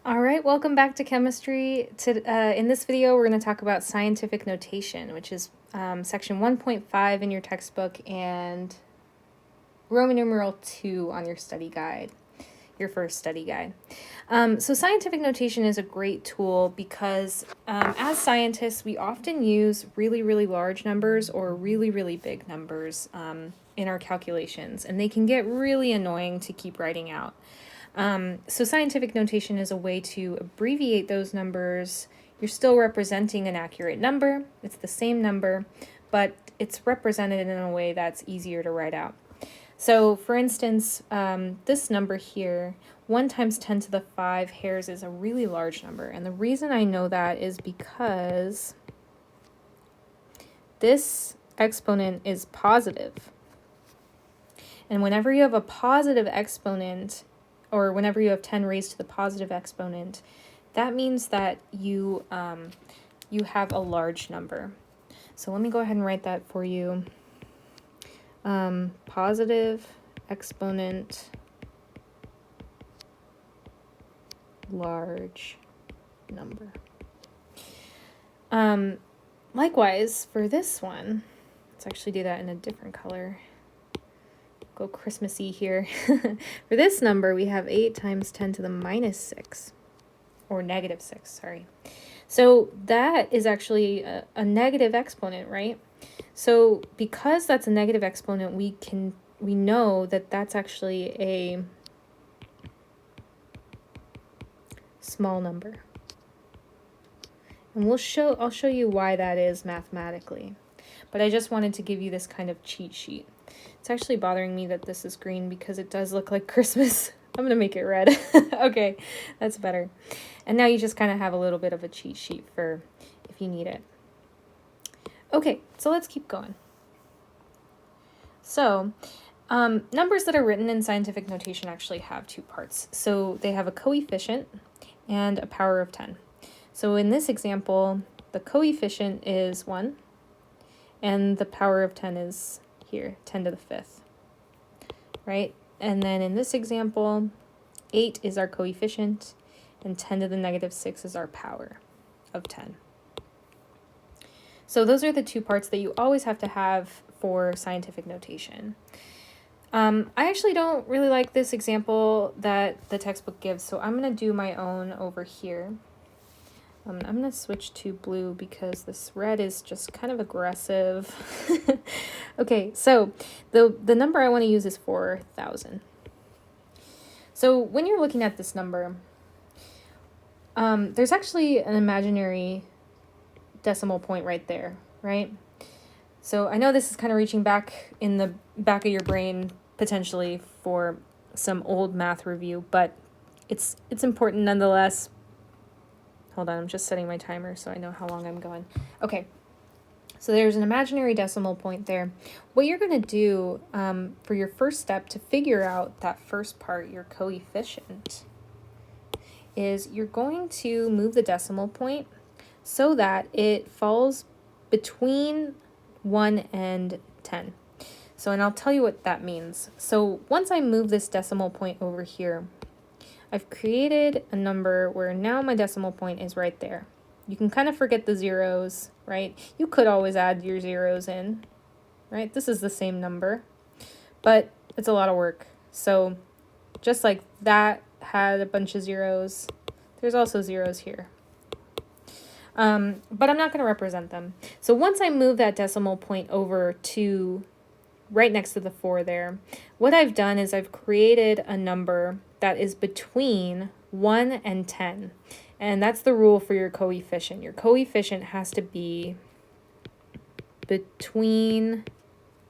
All right, welcome back to chemistry. In this video, we're going to talk about scientific notation, which is section 1.5 in your textbook and Roman numeral 2 on your study guide, your first study guide. So scientific notation is a great tool because as scientists, we often use really, really large numbers or really, really big numbers in our calculations, and they can get really annoying to keep writing out. So scientific notation is a way to abbreviate those numbers. You're still representing an accurate number. It's the same number, but it's represented in a way that's easier to write out. So for instance, this number here, 1 times 10 to the 5 hairs is a really large number. And the reason I know that is because this exponent is positive. And whenever you have a positive exponent, or whenever you have 10 raised to the positive exponent, that means that you have a large number. So let me go ahead and write that for you. Positive exponent large number. Likewise, for this one, let's actually do that in a different color. Go Christmassy here. For this number, we have 8 times 10 to the minus 6, or negative 6, sorry. So that is actually a negative exponent, right? So because that's a negative exponent, we know that that's actually a small number. And I'll show you why that is mathematically. But I just wanted to give you this kind of cheat sheet. It's actually bothering me that this is green because it does look like Christmas. I'm going to make it red. Okay, that's better. And now you just kind of have a little bit of a cheat sheet for if you need it. Okay, so let's keep going. So, numbers that are written in scientific notation actually have 2 parts. So they have a coefficient and a power of 10. So in this example, the coefficient is 1, and the power of 10 is here, 10 to the 5th, right? And then in this example, 8 is our coefficient, and 10 to the negative 6 is our power of 10. So those are the 2 parts that you always have to have for scientific notation. I actually don't really like this example that the textbook gives, so I'm going to do my own over here. I'm going to switch to blue because this red is just kind of aggressive. Okay, so the number I want to use is 4,000. So when you're looking at this number, there's actually an imaginary decimal point right there, right? So I know this is kind of reaching back in the back of your brain potentially for some old math review, but it's important nonetheless. Hold on, I'm just setting my timer so I know how long I'm going. Okay, so there's an imaginary decimal point there. What you're going to do for your first step to figure out that first part, your coefficient, is you're going to move the decimal point so that it falls between 1 and 10. So, and I'll tell you what that means. So once I move this decimal point over here, I've created a number where now my decimal point is right there. You can kind of forget the zeros, right? You could always add your zeros in, right? This is the same number, but it's a lot of work. So just like that had a bunch of zeros, there's also zeros here. But I'm not going to represent them. So once I move that decimal point over to right next to the 4 there, what I've done is I've created a number that is between 1 and 10. And that's the rule for your coefficient. Your coefficient has to be between,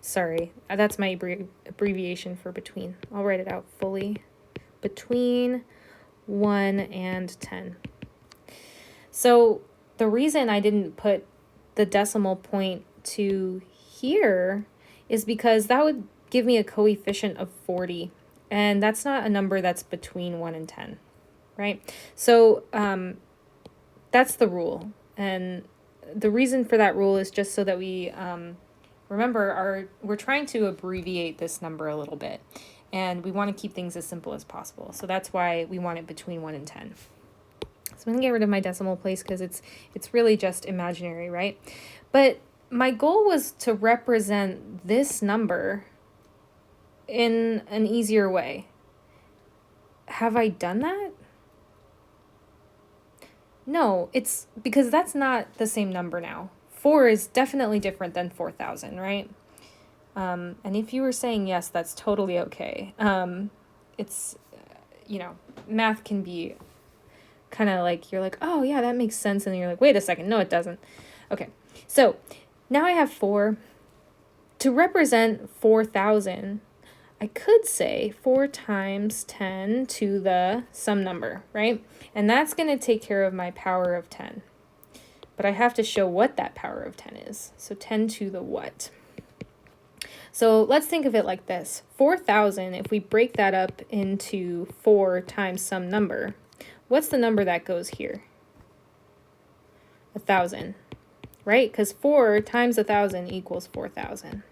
sorry, that's my abbreviation for between. I'll write it out fully. Between 1 and 10. So the reason I didn't put the decimal point to here is because that would give me a coefficient of 40. And that's not a number that's between 1 and 10, right? So that's the rule. And the reason for that rule is just so that we remember we're trying to abbreviate this number a little bit. And we want to keep things as simple as possible. So that's why we want it between 1 and 10. So I'm going to get rid of my decimal place because it's really just imaginary, right? But my goal was to represent this number in an easier way. Have I done that? No, it's because that's not the same number now. 4 is definitely different than 4,000, right? And if you were saying yes, that's totally okay. It's, math can be kind of like, you're like, oh yeah, that makes sense. And then you're like, wait a second, no, it doesn't. Okay, so now I have 4. To represent 4,000, I could say 4 times 10 to the some number, right? And that's going to take care of my power of 10. But I have to show what that power of 10 is. So 10 to the what? So let's think of it like this. 4,000, if we break that up into 4 times some number, what's the number that goes here? 1,000, right? Because 4 times 1,000 equals 4,000.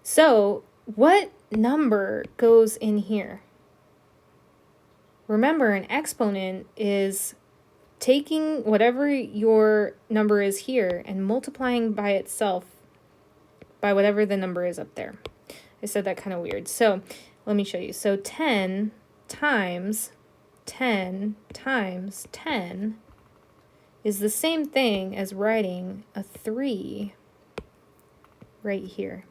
So what number goes in here? Remember, an exponent is taking whatever your number is here and multiplying by itself by whatever the number is up there. I said that kind of weird. So let me show you. So 10 times 10 times 10 is the same thing as writing a 3 right here.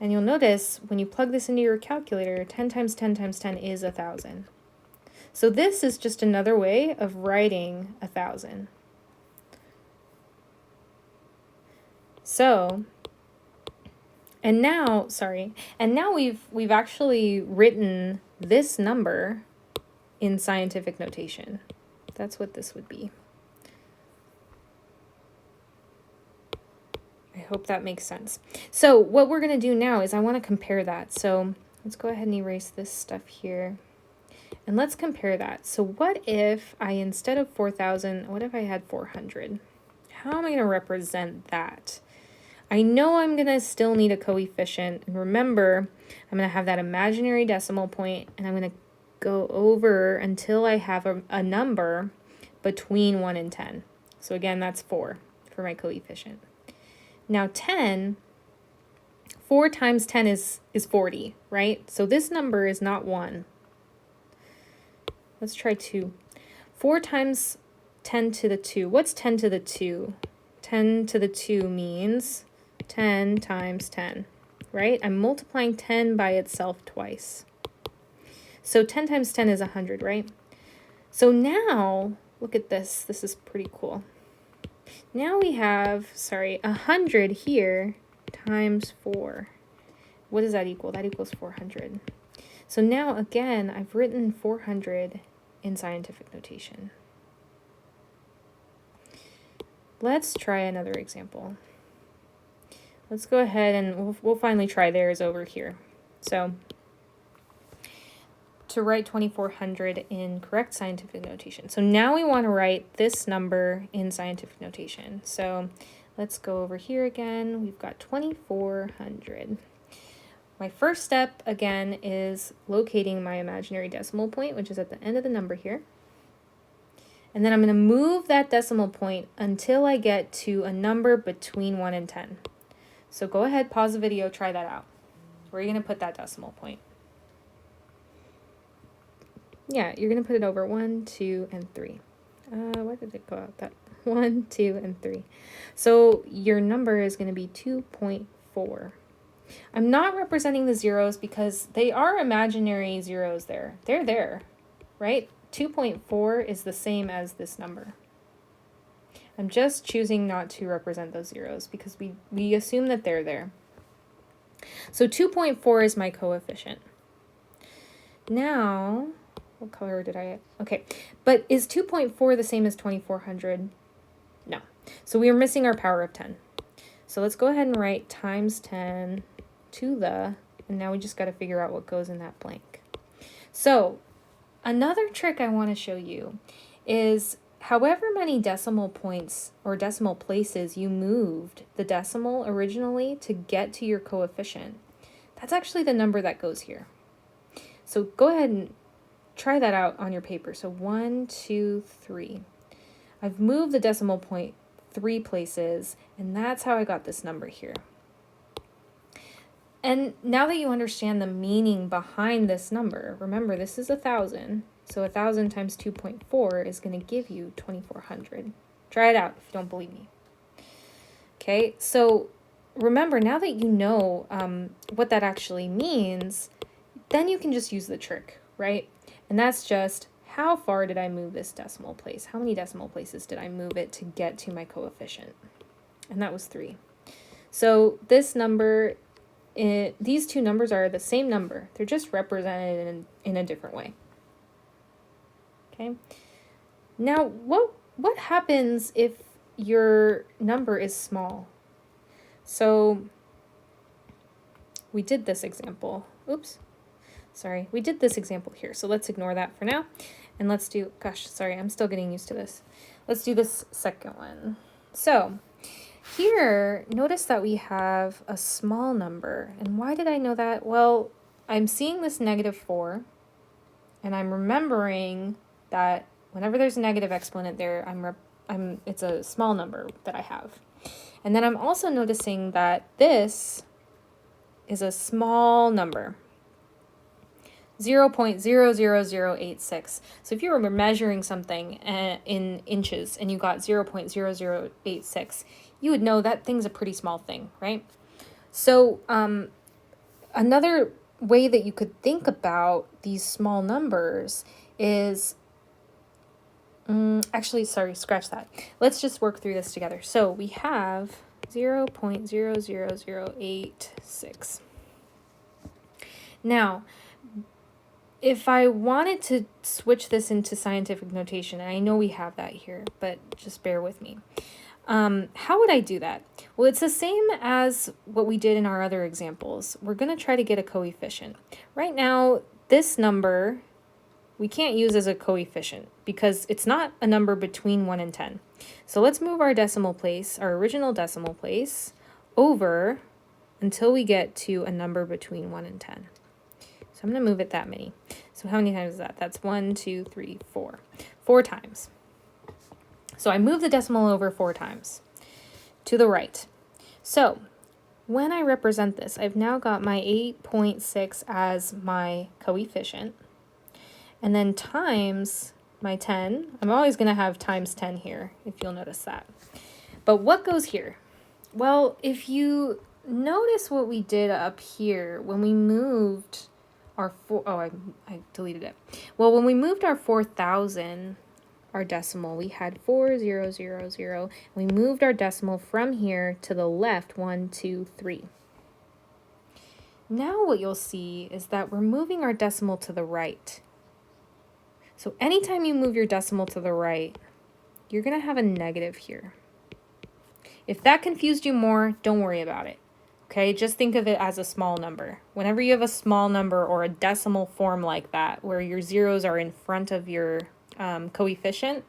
And you'll notice when you plug this into your calculator, 10 times 10 times 10 is 1,000. So this is just another way of writing 1,000. So, and now we've actually written this number in scientific notation. That's what this would be. I hope that makes sense. So what we're going to do now is I want to compare that. So let's go ahead and erase this stuff here. And let's compare that. So what if I, instead of 4,000, what if I had 400? How am I going to represent that? I know I'm going to still need a coefficient. And remember, I'm going to have that imaginary decimal point, and I'm going to go over until I have a number between 1 and 10. So again, that's 4 for my coefficient. Now 10, 4 times 10 is 40, right? So this number is not 1. Let's try 2. 4 times 10 to the 2. What's 10 to the 2? 10 to the 2 means 10 times 10, right? I'm multiplying 10 by itself twice. So 10 times 10 is 100, right? So now, look at this. This is pretty cool. Now we have, 100 here times 4. What does that equal? That equals 400. So now, again, I've written 400 in scientific notation. Let's try another example. Let's go ahead and we'll finally try theirs over here. So to write 2400 in correct scientific notation. So now we want to write this number in scientific notation. So let's go over here again. We've got 2400. My first step, again, is locating my imaginary decimal point, which is at the end of the number here. And then I'm going to move that decimal point until I get to a number between 1 and 10. So go ahead, pause the video, try that out. Where are you going to put that decimal point? Yeah, you're going to put it over 1, 2, and 3. Why did it go out that? 1, 2, and 3. So your number is going to be 2.4. I'm not representing the zeros because they are imaginary zeros there. They're there, right? 2.4 is the same as this number. I'm just choosing not to represent those zeros because we assume that they're there. So 2.4 is my coefficient. Now, what color did I... Okay, but is 2.4 the same as 2400? No. So we are missing our power of 10. So let's go ahead and write times 10 to the, and now we just got to figure out what goes in that blank. So another trick I want to show you is however many decimal points or decimal places you moved the decimal originally to get to your coefficient, that's actually the number that goes here. So go ahead and try that out on your paper. So 1, 2, 3. I've moved the decimal point 3 places, and that's how I got this number here. And now that you understand the meaning behind this number, remember this is 1,000. So 1,000 times 2.4 is going to give you 2,400. Try it out if you don't believe me. Okay, so remember, now that you know what that actually means, then you can just use the trick, right? And that's just, how far did I move this decimal place? How many decimal places did I move it to get to my coefficient? And that was 3. So this number, these two numbers are the same number. They're just represented in a different way. Okay. Now, what happens if your number is small? So we did this example. Oops. Sorry. We did this example here. So let's ignore that for now. And let's do, gosh, sorry, I'm still getting used to this. Let's do this second one. So here, notice that we have a small number. And why did I know that? Well, I'm seeing this -4, and I'm remembering that whenever there's a negative exponent there, it's a small number that I have. And then I'm also noticing that this is a small number, 0.00086. So if you were measuring something in inches and you got 0.0086, you would know that thing's a pretty small thing, right? So another way that you could think about these small numbers is, actually, sorry, scratch that. Let's just work through this together. So we have 0.00086. Now, if I wanted to switch this into scientific notation, and I know we have that here, but just bear with me. How would I do that? Well, it's the same as what we did in our other examples. We're going to try to get a coefficient. Right now, this number we can't use as a coefficient because it's not a number between 1 and 10. So let's move our decimal place, our original decimal place, over until we get to a number between 1 and 10. So I'm going to move it that many. So how many times is that? That's 1, 2, 3, 4. 4 times. So I move the decimal over 4 times to the right. So when I represent this, I've now got my 8.6 as my coefficient. And then times my 10. I'm always going to have times 10 here, if you'll notice that. But what goes here? Well, if you notice what we did up here when we moved our I deleted it. Well, when we moved our 4,000, our decimal, we had 4000. We moved our decimal from here to the left, 1, 2, 3. Now what you'll see is that we're moving our decimal to the right. So anytime you move your decimal to the right, you're going to have a negative here. If that confused you more, don't worry about it. Okay, just think of it as a small number. Whenever you have a small number or a decimal form like that, where your zeros are in front of your coefficient,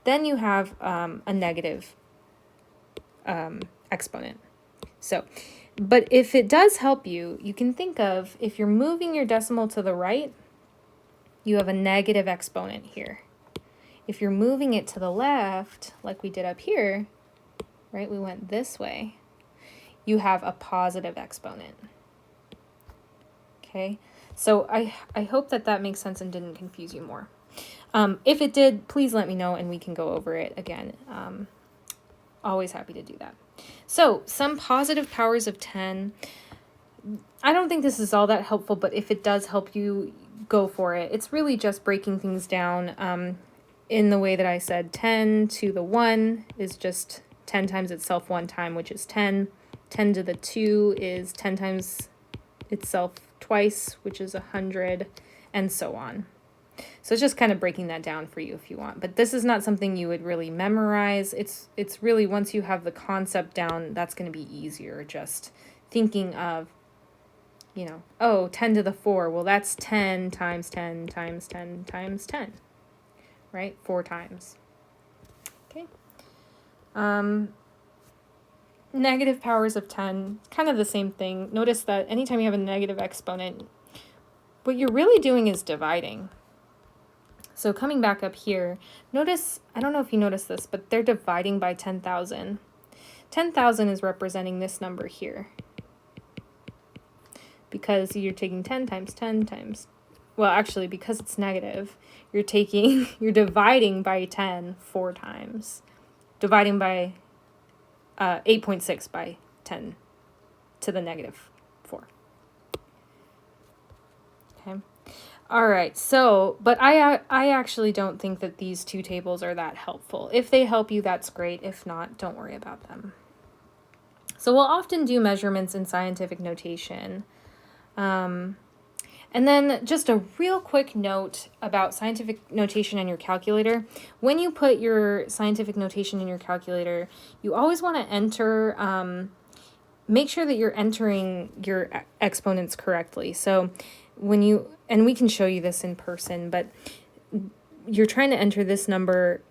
then you have a negative exponent. So, but if it does help you, you can think of, if you're moving your decimal to the right, you have a negative exponent here. If you're moving it to the left, like we did up here, right, we went this way, you have a positive exponent. Okay, so I hope that that makes sense and didn't confuse you more. If it did, please let me know and we can go over it again. Always happy to do that. So some positive powers of 10. I don't think this is all that helpful, but if it does help you, go for it. It's really just breaking things down in the way that I said. 10 to the 1 is just 10 times itself one time, which is 10. 10 to the 2 is 10 times itself twice, which is 100, and so on. So it's just kind of breaking that down for you if you want. But this is not something you would really memorize. It's really, once you have the concept down, that's going to be easier. Just thinking of, you know, oh, 10 to the 4. Well, that's 10 times 10 times 10 times 10, right? 4 times. Okay. Negative powers of 10, kind of the same thing. Notice that anytime you have a negative exponent, what you're really doing is dividing. So coming back up here, notice, I don't know if you noticed this, but they're dividing by 10,000. 10,000 is representing this number here, because you're taking 10 times 10 times, well, actually, because it's negative, you're dividing by 10 4 times. Dividing by 8.6 by 10 to the negative 4. Okay. All right, so, but I actually don't think that these two tables are that helpful. If they help you, that's great. If not, don't worry about them. So we'll often do measurements in scientific notation. And then just a real quick note about scientific notation in your calculator. When you put your scientific notation in your calculator, you always want to enter, make sure that you're entering your exponents correctly. So when you, and we can show you this in person, but you're trying to enter this number,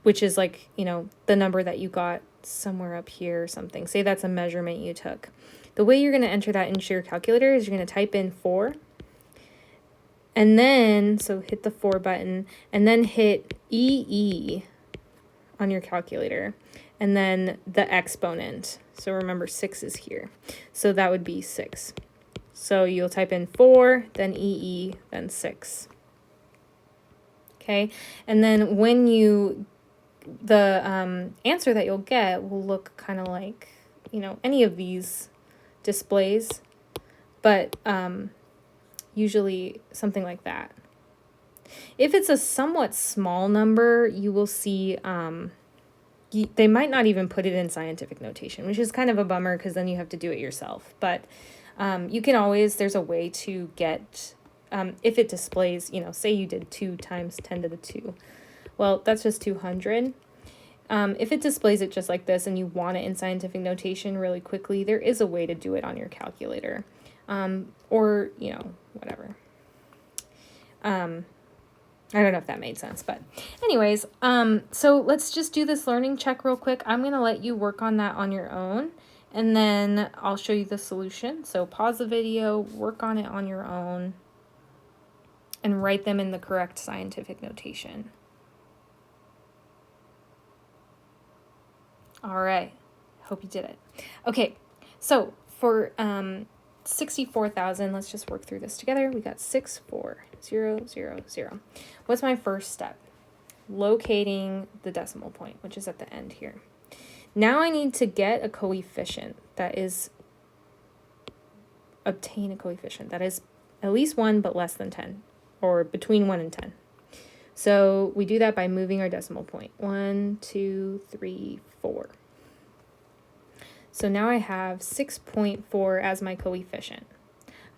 which is like, you know, the number that you got somewhere up here or something. Say that's a measurement you took. The way you're going to enter that into your calculator is you're going to type in 4. And then, so hit the 4 button, and then hit EE on your calculator. And then the exponent. So remember 6 is here. So that would be 6. So you'll type in 4, then EE, then 6. Okay, and then when you, the answer that you'll get will look kind of like, you know, any of these displays, but usually something like that. If it's a somewhat small number, you will see they might not even put it in scientific notation, which is kind of a bummer because then you have to do it yourself. But you can always, there's a way to get, if it displays, you know, say you did 2 times 10 to the 2. Well, that's just 200. If it displays it just like this and you want it in scientific notation really quickly, there is a way to do it on your calculator. Or, you know, whatever. I don't know if that made sense, but anyways, so let's just do this learning check real quick. I'm going to let you work on that on your own, and then I'll show you the solution. So pause the video, work on it on your own, and write them in the correct scientific notation. All right, hope you did it. Okay, so for 64,000, let's just work through this together. We got 64000. What's my first step? Locating the decimal point, which is at the end here. Now I need to get a coefficient that is, obtain a coefficient that is at least 1 but less than 10, or between 1 and 10. So we do that by moving our decimal point. 1, 2, 3, 4. So now I have 6.4 as my coefficient.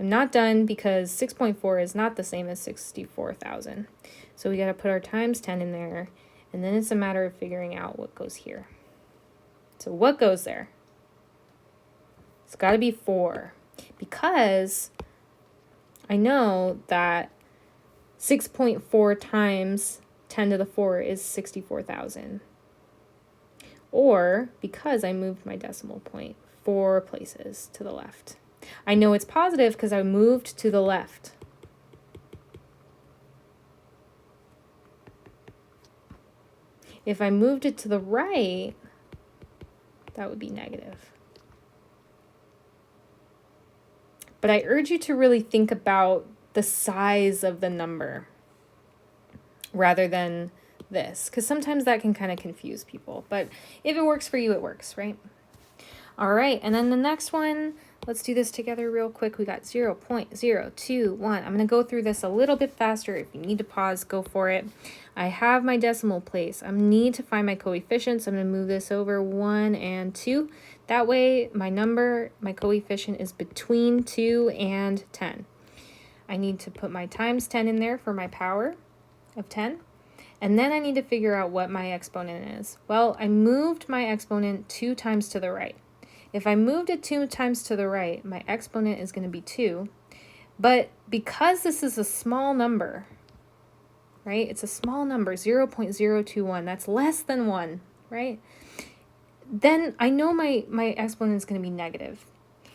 I'm not done because 6.4 is not the same as 64,000. So we got to put our times 10 in there, and then it's a matter of figuring out what goes here. So what goes there? It's got to be 4, because I know that 6.4 times 10 to the 4 is 64,000. Or because I moved my decimal point 4 places to the left. I know it's positive because I moved to the left. If I moved it to the right, that would be negative. But I urge you to really think about the size of the number rather than this, because sometimes that can kind of confuse people. But if it works for you, it works, right? All right, and then the next one, let's do this together real quick. We got 0.021. I'm going to go through this a little bit faster. If you need to pause, go for it. I have my decimal place. I need to find my coefficients. I'm going to move this over 1 and 2. That way, my number, my coefficient is between 2 and 10. I need to put my times 10 in there for my power of 10. And then I need to figure out what my exponent is. Well, I moved my exponent 2 times to the right. If I moved it 2 times to the right, my exponent is going to be 2. But because this is a small number, right? It's a small number, 0.021. That's less than 1, right? Then I know my exponent is going to be negative.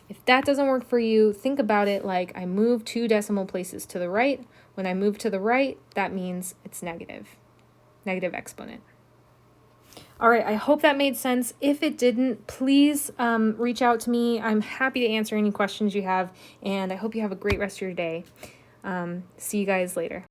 If that doesn't work for you, think about it like I move 2 decimal places to the right. When I move to the right, that means it's negative exponent. All right, I hope that made sense. If it didn't, please reach out to me. I'm happy to answer any questions you have, and I hope you have a great rest of your day. See you guys later.